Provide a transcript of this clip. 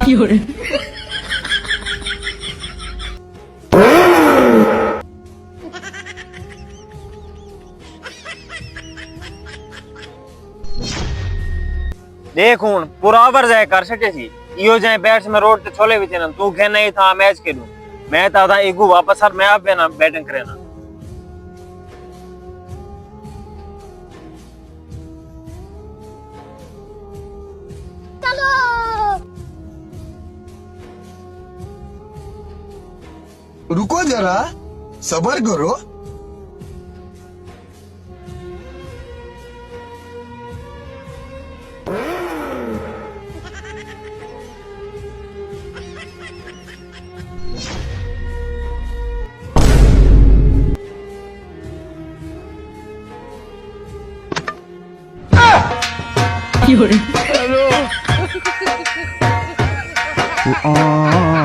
देख हूं पूरा ओवर जाए कर सके सी इयो जाए बैट्स में रोड ते छोले विच ना तू के नहीं था मैच खेलू मैं था एगू वापस सर मैं आप ना बैटिंग करे ना रुको जरा सबर करो। Hello.